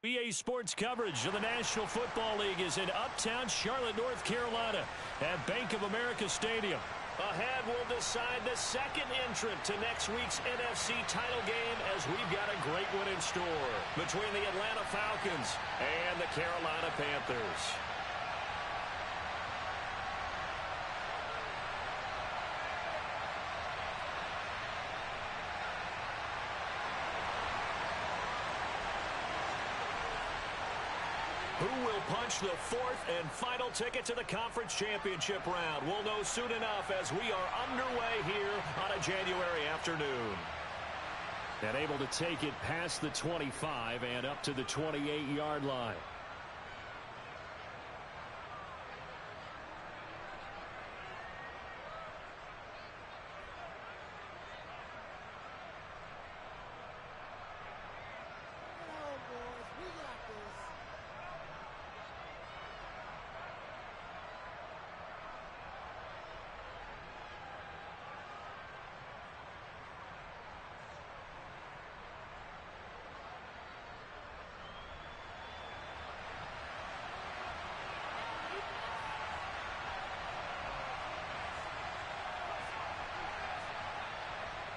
EA Sports coverage of the National Football League is in uptown Charlotte, North Carolina at Bank of America Stadium. Ahead, we'll decide the second entrant to next week's NFC title game as we've got a great one in store between the Atlanta Falcons and the Carolina Panthers. Who will punch the fourth and final ticket to the conference championship round? We'll know soon enough as we are underway here on a January afternoon. And able to take it past the 25 and up to the 28-yard line.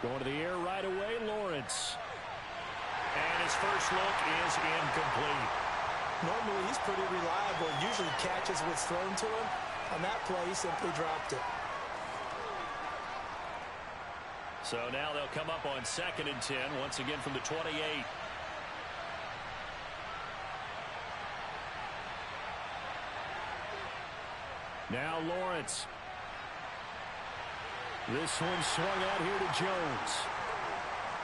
Going to the air right away, Lawrence. And his first look is incomplete. Normally, he's pretty reliable. Usually catches what's thrown to him. On that play, he simply dropped it. So now they'll come up on 2nd and 10, once again from the 28. Now Lawrence. This one swung out here to Jones.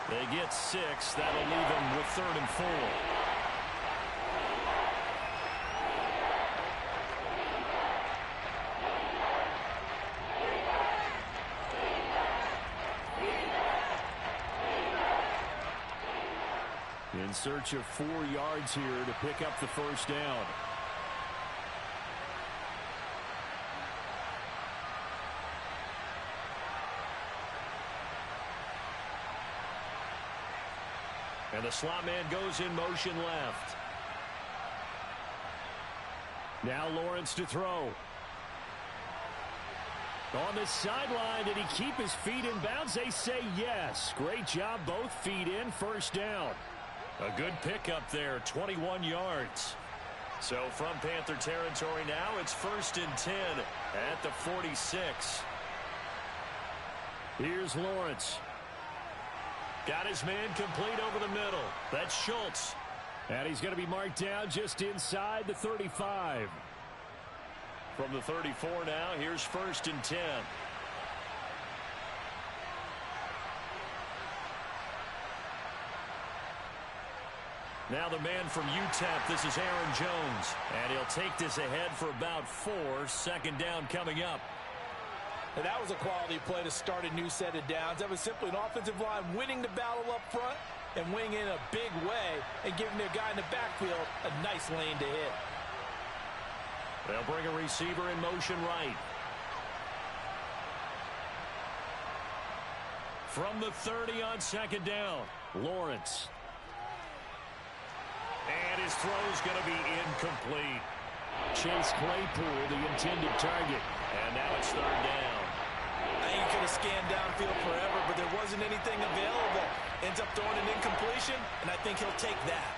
They get 6. That'll leave them with 3rd and 4. In search of 4 yards here to pick up the first down. And the slot man goes in motion left. Now Lawrence to throw. On the sideline, did he keep his feet in bounds? They say yes. Great job, both feet in, first down. A good pickup there, 21 yards. So from Panther territory now, it's 1st and 10 at the 46. Here's Lawrence. Got his man complete over the middle. That's Schultz. And he's going to be marked down just inside the 35. From the 34 now, here's 1st and 10. Now the man from UTEP, this is Aaron Jones. And he'll take this ahead for about 4. 2nd down coming up. And that was a quality play to start a new set of downs. That was simply an offensive line winning the battle up front and winning in a big way and giving their guy in the backfield a nice lane to hit. They'll bring a receiver in motion right. From the 30 on 2nd down, Lawrence. And his throw's going to be incomplete. Chase Claypool, the intended target. And now it's 3rd down. I think he could have scanned downfield forever, but there wasn't anything available. Ends up throwing an incompletion, and I think he'll take that.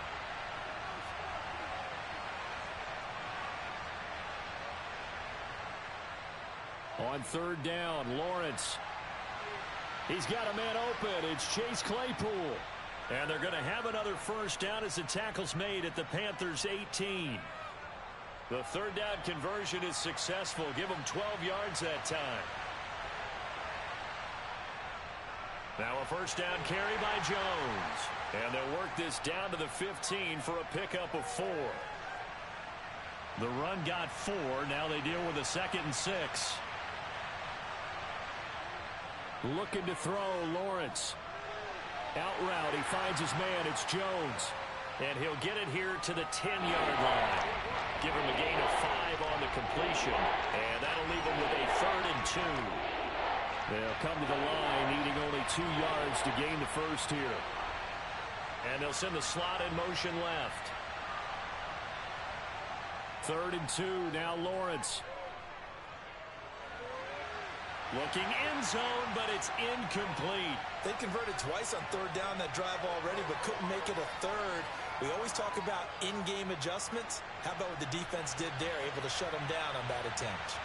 On 3rd down, Lawrence. He's got a man open. It's Chase Claypool. And they're going to have another first down as the tackle's made at the Panthers' 18. The 3rd down conversion is successful. Give them 12 yards that time. Now a first down carry by Jones. And they'll work this down to the 15 for a pickup of 4. The run got 4. Now they deal with a 2nd and 6. Looking to throw, Lawrence. Out route, he finds his man. It's Jones. And he'll get it here to the 10-yard line. Give him a gain of 5 on the completion. And that'll leave him with a 3rd and 2. They'll come to the line, needing only 2 yards to gain the first here. And they'll send the slot in motion left. 3rd and 2, now Lawrence. Looking end zone, but it's incomplete. They converted twice on 3rd down that drive already, but couldn't make it a 3rd. We always talk about in-game adjustments. How about what the defense did there, able to shut them down on that attempt?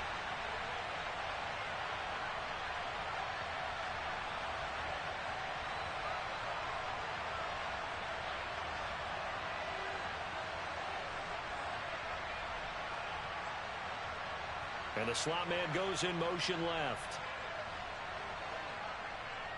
And the slot man goes in motion left.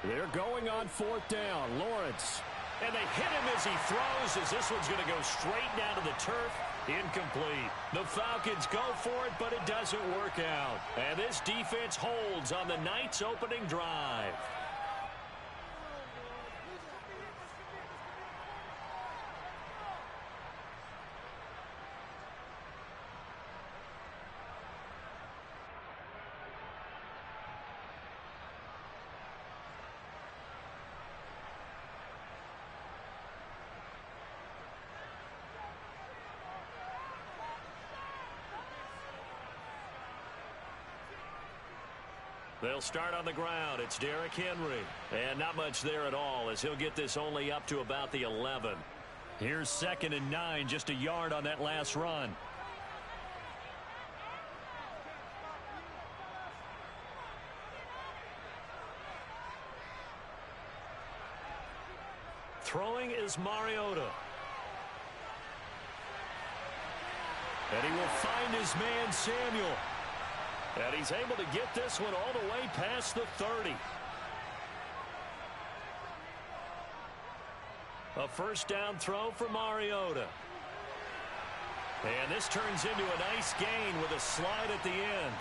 They're going on 4th down. Lawrence. And they hit him as he throws, as this one's going to go straight down to the turf. Incomplete. The Falcons go for it, but it doesn't work out. And this defense holds on the Knights' opening drive. They'll start on the ground. It's Derrick Henry. And not much there at all, as he'll get this only up to about the 11. Here's 2nd and 9, just a yard on that last run. Throwing is Mariota. And he will find his man, Samuel. And he's able to get this one all the way past the 30. A 1st down throw for Mariota. And this turns into a nice gain with a slide at the end.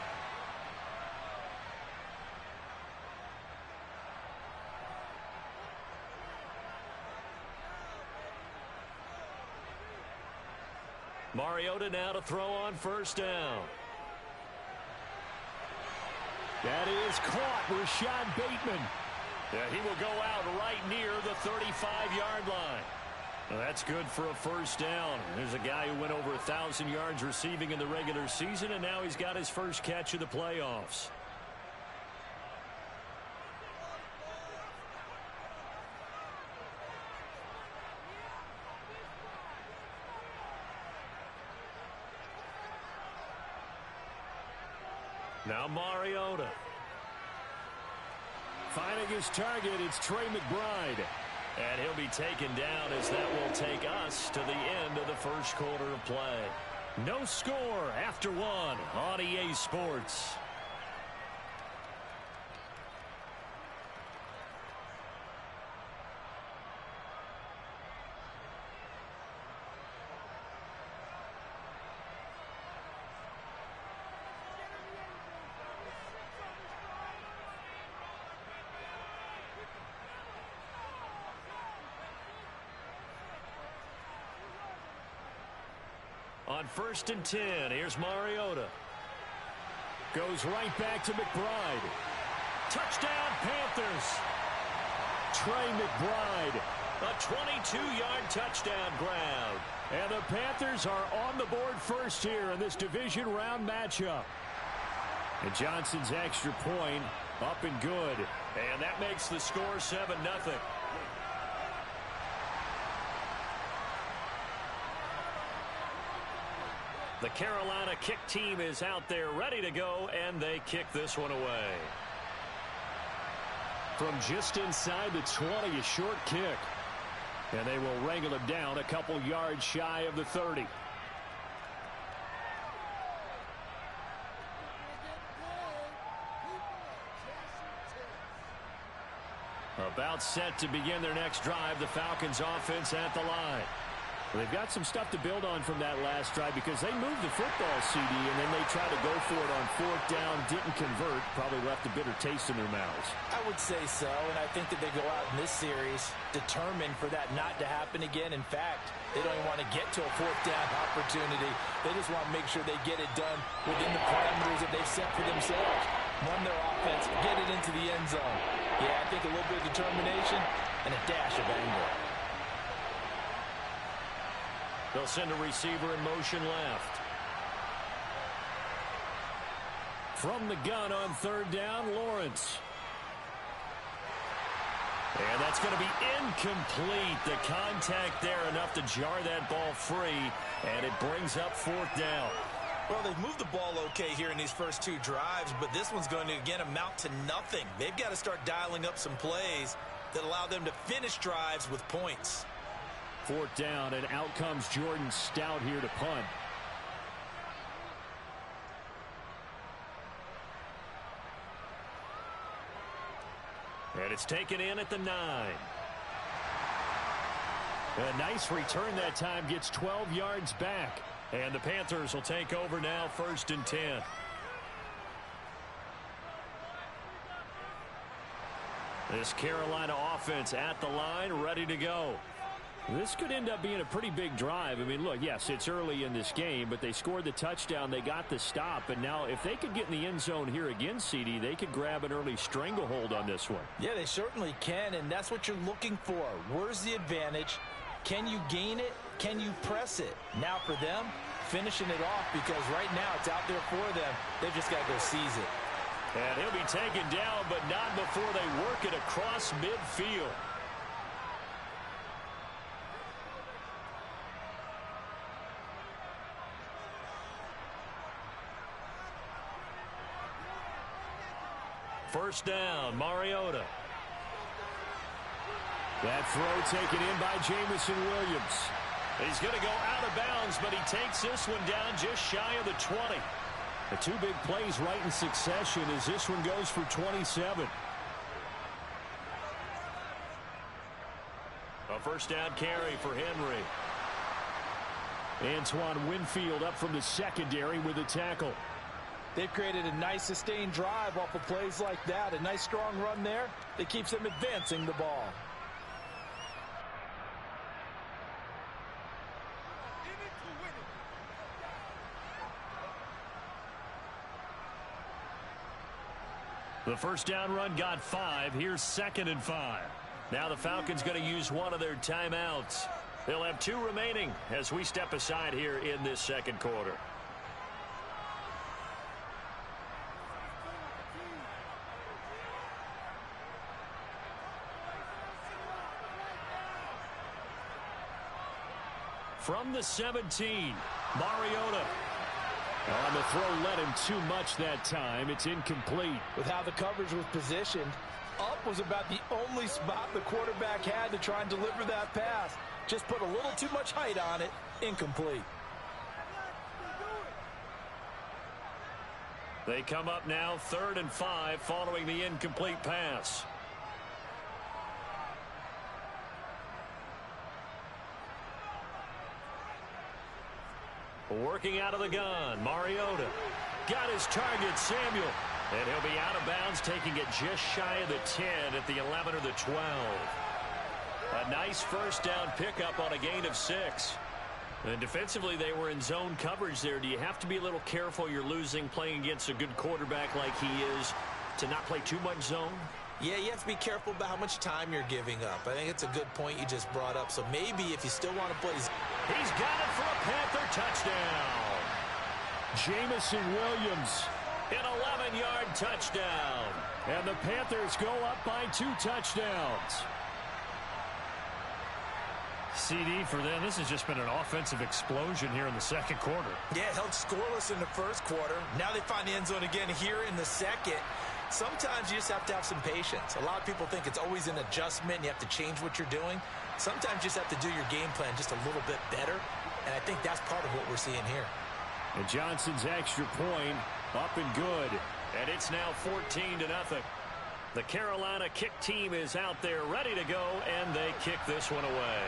Mariota now to throw on 1st down. That is caught. Rashad Bateman. Yeah, he will go out right near the 35-yard line. Well, that's good for a 1st down. There's a guy who went over 1,000 yards receiving in the regular season, and now he's got his first catch of the playoffs. Now Mariota. Finding his target, it's Trey McBride. And he'll be taken down as that will take us to the end of the 1st quarter of play. No score after 1 on EA Sports. On 1st and 10, here's Mariota. Goes right back to McBride. Touchdown, Panthers. Trey McBride. A 22-yard touchdown grab. And the Panthers are on the board first here in this division round matchup. And Johnson's extra point up and good. And that makes the score 7-0. The Carolina kick team is out there ready to go, and they kick this one away. From just inside the 20, a short kick. And they will wrangle him down a couple yards shy of the 30. About set to begin their next drive, the Falcons offense at the line. They've got some stuff to build on from that last drive because they moved the football, CD, and then they tried to go for it on 4th down, didn't convert, probably left a bitter taste in their mouths. I would say so, and I think that they go out in this series determined for that not to happen again. In fact, they don't even want to get to a 4th down opportunity. They just want to make sure they get it done within the parameters that they've set for themselves. Run their offense, get it into the end zone. Yeah, I think a little bit of determination and a dash of anger. They'll send a receiver in motion left. From the gun on third down, Lawrence. And that's going to be incomplete. The contact there enough to jar that ball free, and it brings up fourth down. Well, they've moved the ball okay here in these first two drives, but this one's going to, again, amount to nothing. They've got to start dialing up some plays that allow them to finish drives with points. Fourth down, and out comes Jordan Stout here to punt. And it's taken in at the 9. A nice return that time, gets 12 yards back. And the Panthers will take over now, 1st and 10. This Carolina offense at the line, ready to go. This could end up being a pretty big drive. I mean, look, yes, it's early in this game, but they scored the touchdown. They got the stop. And now if they could get in the end zone here again, CD, they could grab an early stranglehold on this one. Yeah, they certainly can, and that's what you're looking for. Where's the advantage? Can you gain it? Can you press it? Now for them, finishing it off, because right now it's out there for them. They've just got to go seize it. And he'll be taken down, but not before they work it across midfield. First down, Mariota. That throw taken in by Jameson Williams. He's going to go out of bounds, but he takes this one down just shy of the 20. The two big plays right in succession as this one goes for 27. A first down carry for Henry. Antoine Winfield up from the secondary with a tackle. They've created a nice sustained drive off of plays like that. A nice strong run there that keeps them advancing the ball. The first down run got 5. Here's 2nd and 5. Now the Falcons going to use one of their timeouts. They'll have 2 remaining as we step aside here in this second quarter. From the 17, Mariota. On the throw, led him too much that time. It's incomplete. With how the coverage was positioned, up was about the only spot the quarterback had to try and deliver that pass. Just put a little too much height on it. Incomplete. They come up now 3rd and 5 following the incomplete pass. Working out of the gun, Mariota. Got his target, Samuel. And he'll be out of bounds, taking it just shy of the 10 at the 11 or the 12. A nice first down pickup on a gain of 6. And defensively, they were in zone coverage there. Do you have to be a little careful you're losing playing against a good quarterback like he is to not play too much zone? Yeah, you have to be careful about how much time you're giving up. I think it's a good point you just brought up. So maybe if you still want to play... He's got it for a Panther touchdown. Jameson Williams, an 11-yard touchdown. And the Panthers go up by 2 touchdowns. CD for them, this has just been an offensive explosion here in the second quarter. Yeah, held scoreless in the first quarter. Now they find the end zone again here in the second. Sometimes you just have to have some patience. A lot of people think it's always an adjustment. You have to change what you're doing. Sometimes you just have to do your game plan just a little bit better. And I think that's part of what we're seeing here. And Johnson's extra point up and good. And it's now 14-0. The Carolina kick team is out there ready to go, and they kick this one away.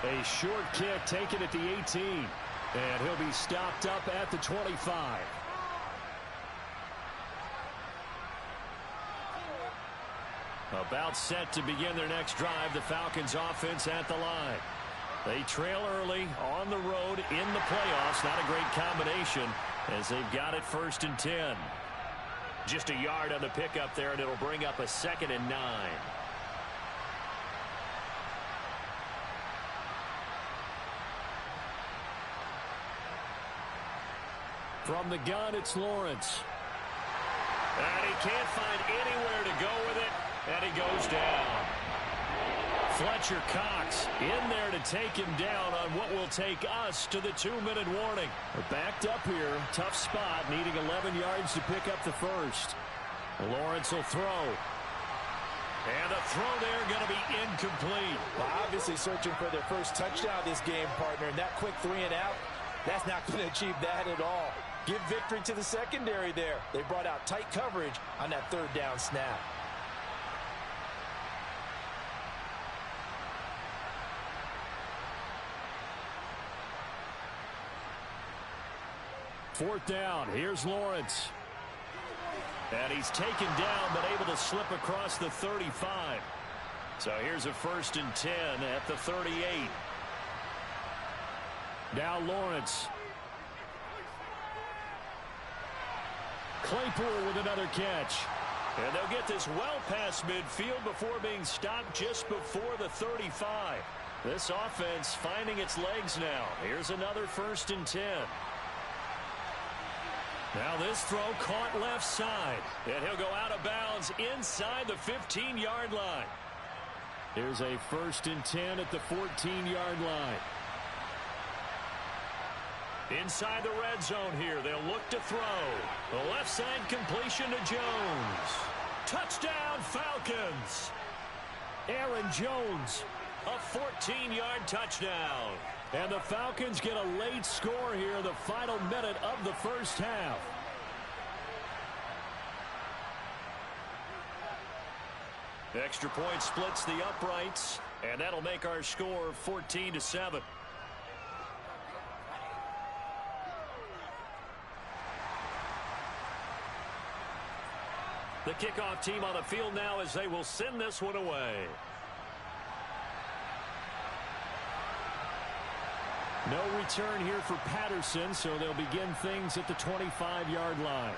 A short kick taken at the 18. And he'll be stopped up at the 25. About set to begin their next drive, the Falcons offense at the line. They trail early on the road in the playoffs. Not a great combination as they've got it 1st and 10. Just a yard on the pickup there, and it'll bring up a 2nd and 9. From the gun, it's Lawrence. And he can't find anywhere to go with it, and he goes down. Fletcher Cox in there to take him down on what will take us to the 2-minute warning. We're backed up here. Tough spot, needing 11 yards to pick up the first. Lawrence will throw. And the throw there going to be incomplete. Well, obviously searching for their first touchdown this game, partner. And that quick 3 and out, that's not going to achieve that at all. Give victory to the secondary there. They brought out tight coverage on that 3rd down snap. Fourth down. Here's Lawrence. And he's taken down, but able to slip across the 35. So here's a 1st and 10 at the 38. Now Lawrence. Claypool with another catch. And they'll get this well past midfield before being stopped just before the 35. This offense finding its legs now. Here's another 1st and 10. Now this throw caught left side. And he'll go out of bounds inside the 15-yard line. Here's a 1st and 10 at the 14-yard line. Inside the red zone here. They'll look to throw. The left side completion to Jones. Touchdown Falcons. Aaron Jones. A 14-yard touchdown. And the Falcons get a late score here, the final minute of the first half. Extra point splits the uprights, and that'll make our score 14-7. The kickoff team on the field now as they will send this one away. No return here for Patterson, so they'll begin things at the 25-yard line.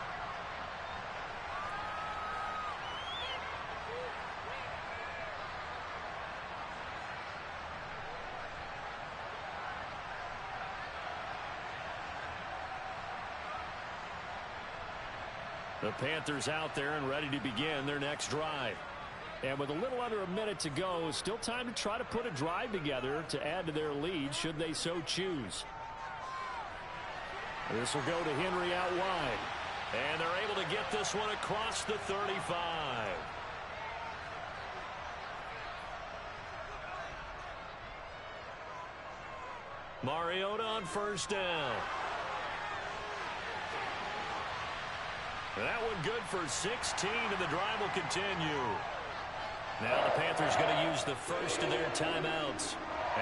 The Panthers out there and ready to begin their next drive. And with a little under a minute to go, still time to try to put a drive together to add to their lead should they so choose. This will go to Henry out wide. And they're able to get this one across the 35. Mariota on 1st down. That one good for 16, and the drive will continue. Now the Panthers going to use the first of their timeouts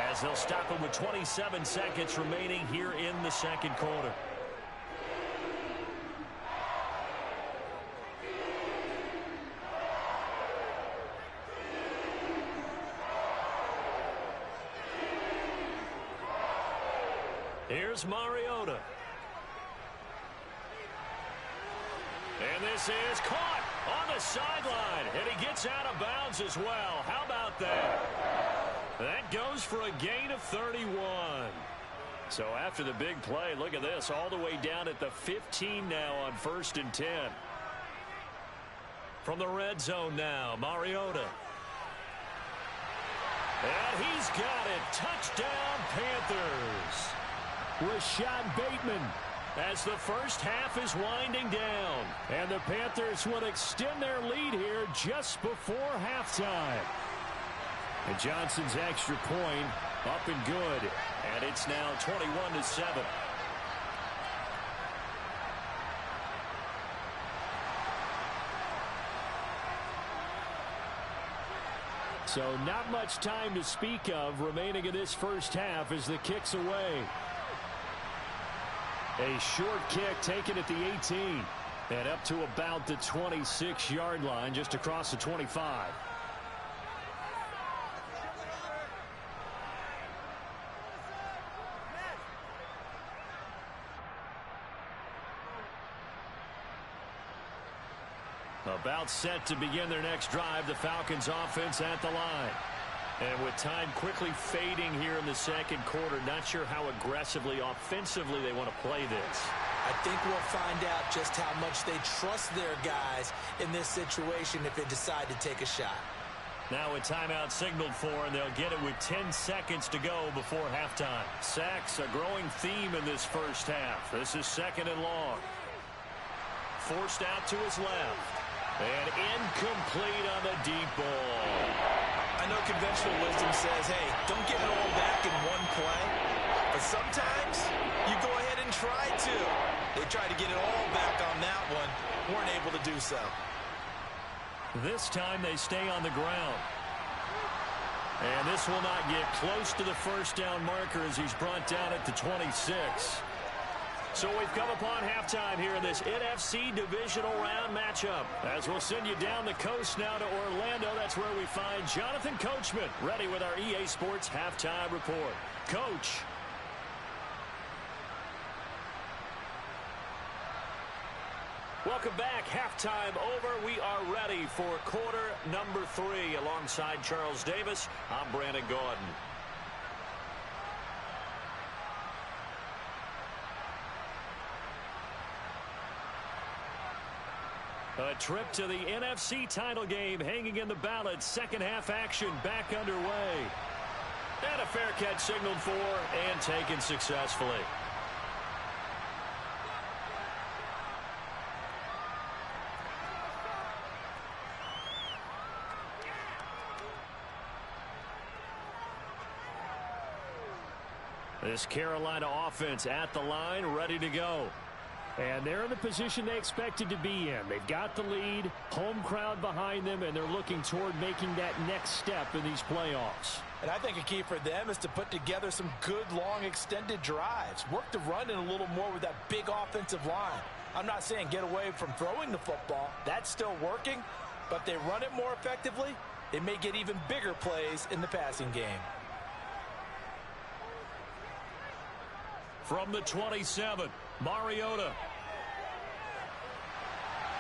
as they'll stop them with 27 seconds remaining here in the second quarter. Here's Mariota. And this is caught on the sideline, and he gets out of bounds as well. How about that? That goes for a gain of 31. So after the big play, look at this, all the way down at the 15 now on 1st and 10. From the red zone now, Mariota. And he's got it. Touchdown, Panthers. Rashad Bateman. As the first half is winding down. And the Panthers will extend their lead here just before halftime. And Johnson's extra point up and good. And it's now 21-7. So not much time to speak of remaining in this first half as the kick's away. A short kick taken at the 18 and up to about the 26-yard line, just across the 25. About set to begin their next drive, the Falcons offense at the line. And with time quickly fading here in the second quarter, not sure how aggressively, offensively they want to play this. I think we'll find out just how much they trust their guys in this situation if they decide to take a shot. Now a timeout signaled for, and they'll get it with 10 seconds to go before halftime. Sacks, a growing theme in this first half. This is 2nd and long. Forced out to his left. And incomplete on the deep ball. I know conventional wisdom says, hey, don't get it all back in one play. But sometimes you go ahead and try to. They tried to get it all back on that one. Weren't able to do so. This time they stay on the ground. And this will not get close to the first down marker as he's brought down at the 26. So we've come upon halftime here in this NFC divisional round matchup. As we'll send you down the coast now to Orlando, that's where we find Jonathan Coachman ready with our EA Sports halftime report. Coach. Welcome back. Halftime over. We are ready for quarter number 3. Alongside Charles Davis, I'm Brandon Gaudin. A trip to the NFC title game hanging in the balance. Second half action back underway. And a fair catch signaled for and taken successfully. This Carolina offense at the line, ready to go. And they're in the position they expected to be in. They've got the lead, home crowd behind them, and they're looking toward making that next step in these playoffs. And I think a key for them is to put together some good, long, extended drives. Work the run in a little more with that big offensive line. I'm not saying get away from throwing the football. That's still working. But if they run it more effectively, they may get even bigger plays in the passing game. From the 27, Mariota.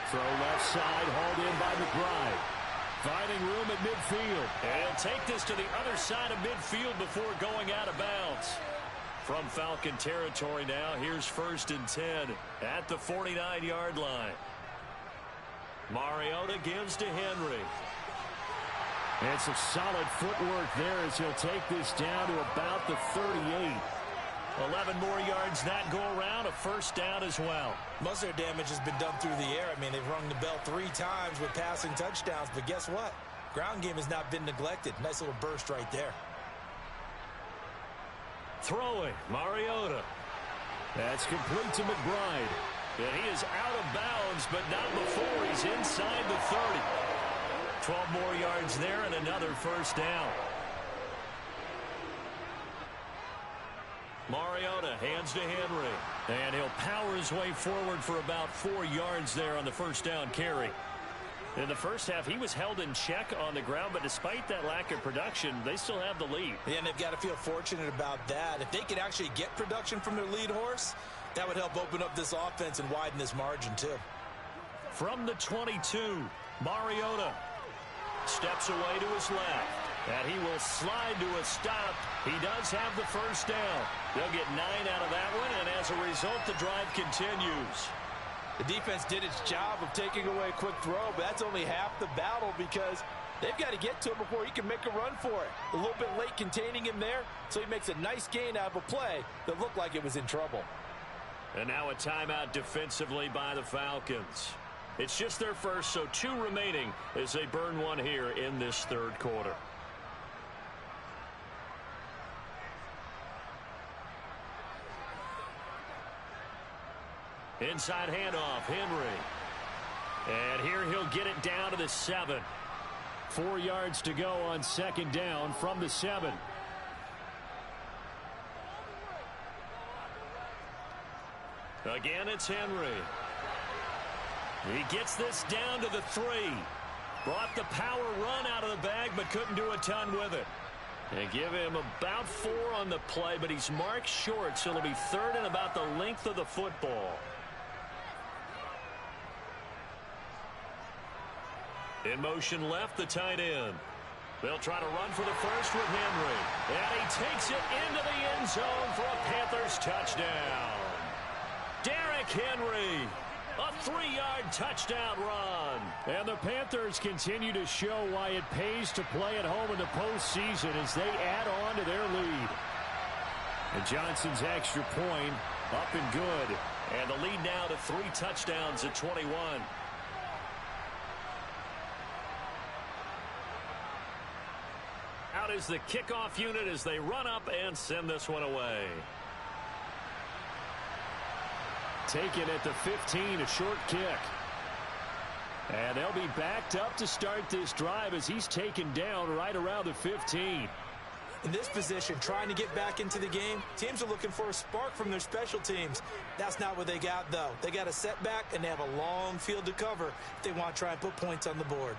Throw left side, hauled in by McBride. Finding room at midfield. And he'll take this to the other side of midfield before going out of bounds. From Falcon territory now, here's 1st and 10 at the 49-yard line. Mariota gives to Henry. And some solid footwork there as he'll take this down to about the 38. 11 more yards that go around, a first down as well. Most of their damage has been done through the air. I mean, they've rung the bell 3 times with passing touchdowns, but guess what? Ground game has not been neglected. Nice little burst right there. Throwing, Mariota. That's complete to McBride. And he is out of bounds, but not before he's inside the 30. 12 more yards there and another first down. Mariota hands to Henry. And he'll power his way forward for about 4 yards there on the first down carry. In the first half, he was held in check on the ground, but despite that lack of production, they still have the lead. Yeah, and they've got to feel fortunate about that. If they could actually get production from their lead horse, that would help open up this offense and widen this margin too. From the 22, Mariota steps away to his left. And he will slide to a stop. He does have the first down. They'll get 9 out of that one, and as a result, the drive continues. The defense did its job of taking away a quick throw, but that's only half the battle because they've got to get to him before he can make a run for it. A little bit late containing him there, so he makes a nice gain out of a play that looked like it was in trouble. And now a timeout defensively by the Falcons. It's just their first, so 2 remaining as they burn one here in this third quarter. Inside handoff, Henry. And here he'll get it down to the 7. 4 yards to go on second down from the 7. Again, it's Henry. He gets this down to the 3. Brought the power run out of the bag, but couldn't do a ton with it. They give him about 4 on the play, but he's marked short, so it'll be 3rd and about the length of the football. In motion left, the tight end. They'll try to run for the first with Henry. And he takes it into the end zone for a Panthers touchdown. Derrick Henry. A 3-yard touchdown run. And the Panthers continue to show why it pays to play at home in the postseason as they add on to their lead. And Johnson's extra point up and good. And the lead now to 3 touchdowns at 21. Out is the kickoff unit as they run up and send this one away. Taken at the 15, a short kick. And they'll be backed up to start this drive as he's taken down right around the 15. In this position, trying to get back into the game, teams are looking for a spark from their special teams. That's not what they got, though. They got a setback, and they have a long field to cover if they want to try and put points on the board.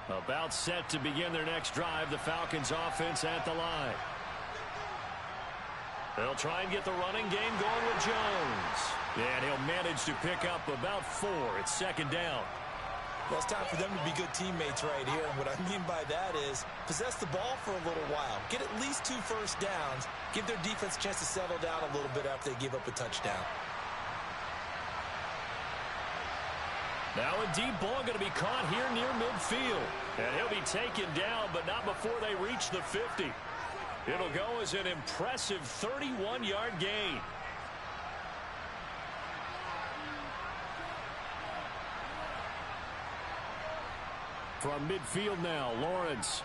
About set to begin their next drive, the Falcons offense at the line. They'll try and get the running game going with Jones. And he'll manage to pick up about 4. It's second down. Well, it's time for them to be good teammates right here. And what I mean by that is possess the ball for a little while. Get at least 2 first downs. Give their defense a chance to settle down a little bit after they give up a touchdown. Now a deep ball going to be caught here near midfield. And he'll be taken down, but not before they reach the 50. It'll go as an impressive 31-yard gain. From midfield now, Lawrence.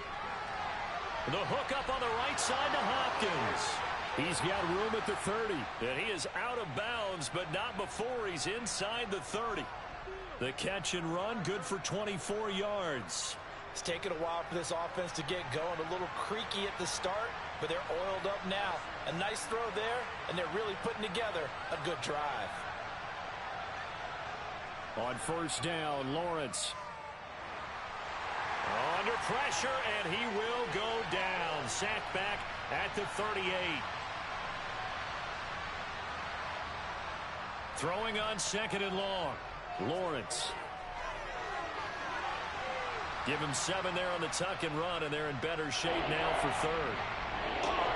The hook up on the right side to Hopkins. He's got room at the 30. And he is out of bounds, but not before he's inside the 30. The catch and run, good for 24 yards. It's taken a while for this offense to get going. A little creaky at the start, but they're oiled up now. A nice throw there, and they're really putting together a good drive. On first down, Lawrence. Under pressure, and he will go down. Sacked back at the 38. Throwing on second and long. Lawrence. Give him 7 there on the tuck and run, and they're in better shape now for third.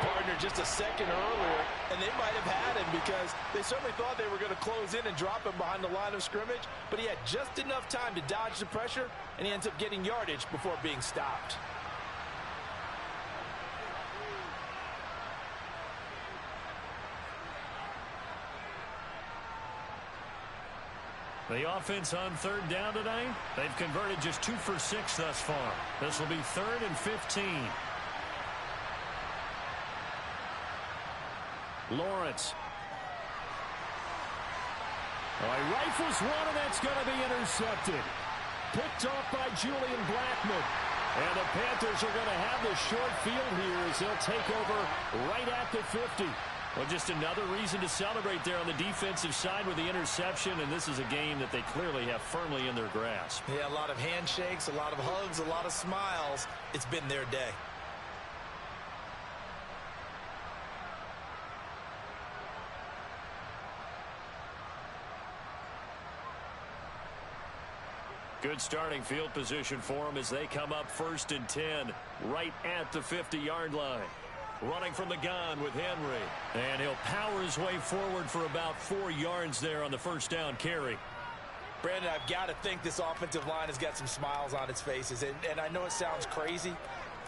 Partner just a second earlier, and they might have had him because they certainly thought they were going to close in and drop him behind the line of scrimmage, but he had just enough time to dodge the pressure, and he ends up getting yardage before being stopped. The offense on third down tonight, they've converted just 2 for 6 thus far. This will be 3rd and 15. Lawrence. Oh, he rifles one, and that's going to be intercepted. Picked off by Julian Blackmon. And the Panthers are going to have the short field here as they'll take over right at the 50. Well, just another reason to celebrate there on the defensive side with the interception, and this is a game that they clearly have firmly in their grasp. Yeah, a lot of handshakes, a lot of hugs, a lot of smiles. It's been their day. Good starting field position for them as they come up 1st and 10 right at the 50-yard line. Running from the gun with Henry. And he'll power his way forward for about 4 yards there on the first down carry. Brandon, I've got to think this offensive line has got some smiles on its faces. And I know it sounds crazy,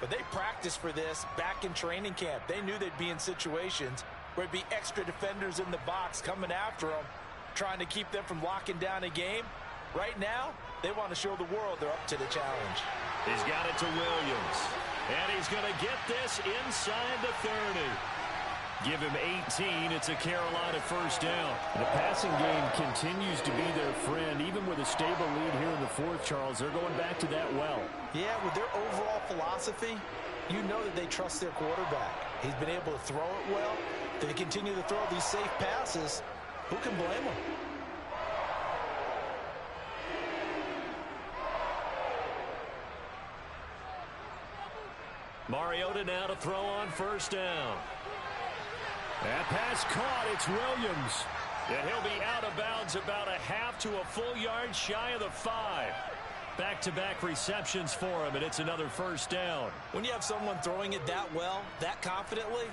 but they practiced for this back in training camp. They knew they'd be in situations where it'd be extra defenders in the box coming after them, trying to keep them from locking down a game. Right now, they want to show the world they're up to the challenge. He's got it to Williams. And he's going to get this inside the 30. Give him 18. It's a Carolina first down. The passing game continues to be their friend. Even with a stable lead here in the 4th, Charles, they're going back to that well. Yeah, with their overall philosophy, you know that they trust their quarterback. He's been able to throw it well. If they continue to throw these safe passes, who can blame them? Mariota now to throw on first down. That pass caught. It's Williams. And he'll be out of bounds about a half to a full yard shy of the 5. Back-to-back receptions for him, and it's another first down. When you have someone throwing it that well, that confidently,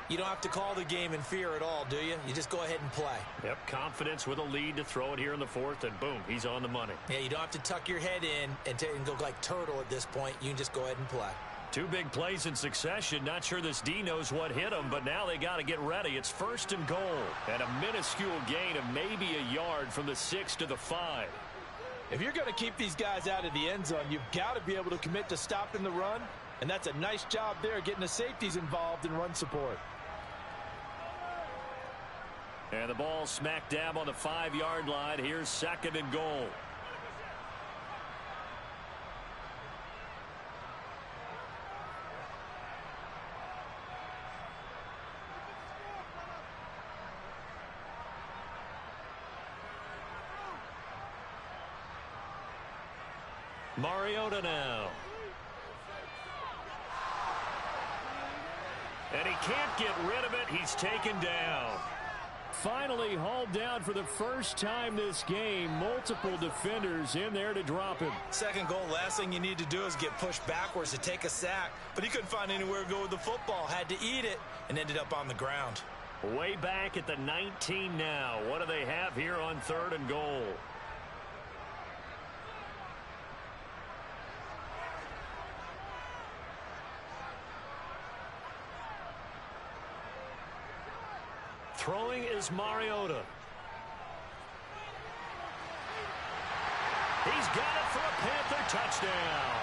you don't have to call the game in fear at all, do you? You just go ahead and play. Yep, confidence with a lead to throw it here in the fourth, and boom, he's on the money. Yeah, you don't have to tuck your head in and go like turtle at this point. You can just go ahead and play. Two big plays in succession. Not sure this D knows what hit him, but now they got to get ready. It's first and goal, and a minuscule gain of maybe a yard from the 6 to the 5. If you're going to keep these guys out of the end zone, you've got to be able to commit to stopping the run, and that's a nice job there getting the safeties involved in run support. And the ball smack dab on the 5-yard line. Here's second and goal. Mariota now. And he can't get rid of it. He's taken down. Finally hauled down for the first time this game. Multiple defenders in there to drop him. Second goal, last thing you need to do is get pushed backwards to take a sack. But he couldn't find anywhere to go with the football. Had to eat it and ended up on the ground. Way back at the 19 now. What do they have here on third and goal? Throwing is Mariota. He's got it for a Panther touchdown.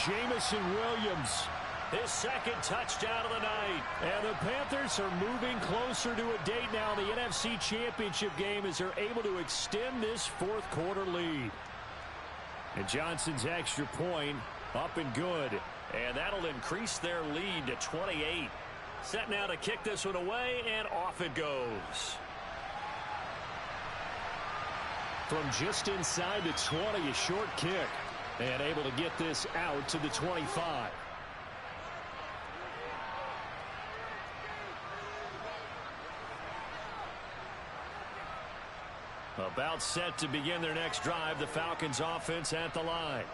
Jamison Williams, his second touchdown of the night. And the Panthers are moving closer to a date now in the NFC Championship game as they're able to extend this fourth quarter lead. And Johnson's extra point up and good. And that'll increase their lead to 28. Set now to kick this one away, and off it goes. From just inside the 20, a short kick. And able to get this out to the 25. About set to begin their next drive, the Falcons offense at the line.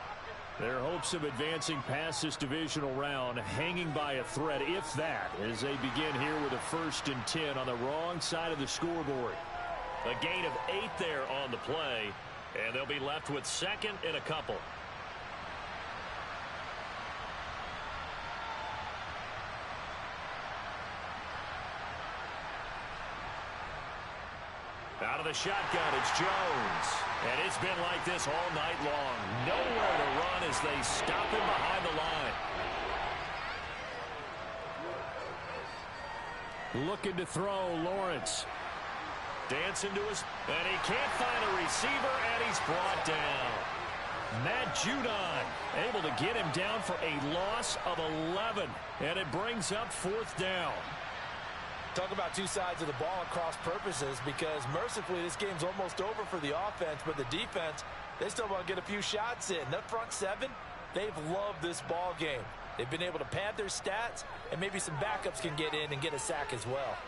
Their hopes of advancing past this divisional round hanging by a thread, if that, as they begin here with a 1st and 10 on the wrong side of the scoreboard. A gain of 8 there on the play, and they'll be left with second and a couple. Out of the shotgun, it's Jones. And it's been like this all night long. Nowhere to run as they stop him behind the line. Looking to throw, Lawrence. Dancing to his, and he can't find a receiver, and he's brought down. Matt Judon able to get him down for a loss of 11. And it brings up 4th down. Talk about two sides of the ball and cross purposes, because mercifully this game's almost over for the offense, but the defense, they still want to get a few shots in. That front seven, they've loved this ball game. They've been able to pad their stats, and maybe some backups can get in and get a sack as well.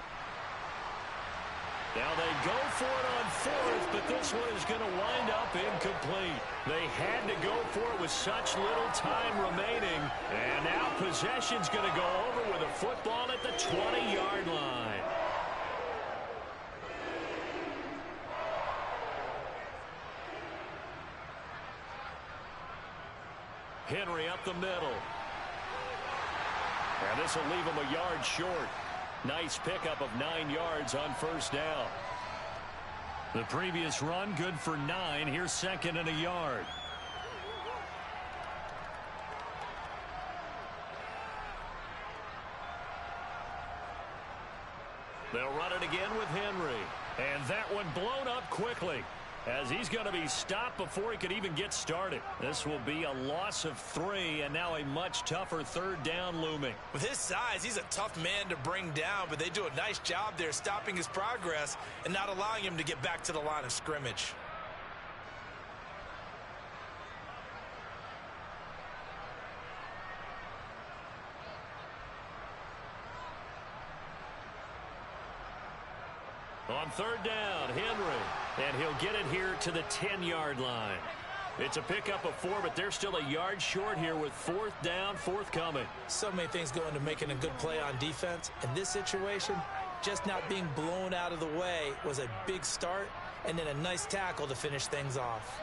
Now they go for it on 4th, but this one is going to wind up incomplete. They had to go for it with such little time remaining. And now possession's going to go over with a football at the 20-yard line. Henry up the middle. And this will leave him a yard short. Nice pickup of 9 yards on 1st down. The previous run good for 9. Here's second and a yard. They'll run it again with Henry. And that one blown up quickly, as he's going to be stopped before he could even get started. This will be a loss of 3, and now a much tougher 3rd down looming. With his size, he's a tough man to bring down, but they do a nice job there stopping his progress and not allowing him to get back to the line of scrimmage. On 3rd down, Henry. And he'll get it here to the 10-yard line. It's a pickup of 4, but they're still a yard short here with 4th down, forthcoming. So many things go into making a good play on defense. In this situation, just not being blown out of the way was a big start, and then a nice tackle to finish things off.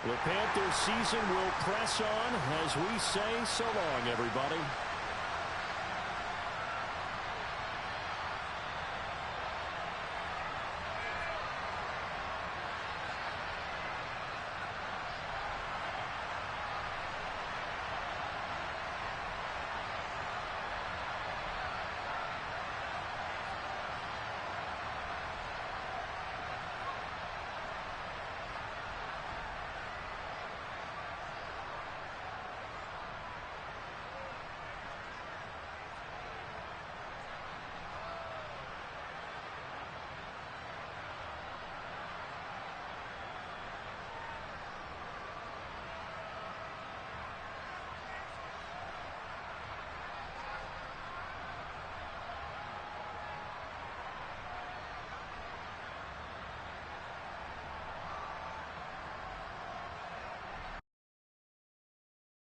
The Panthers season will press on as we say so long, everybody.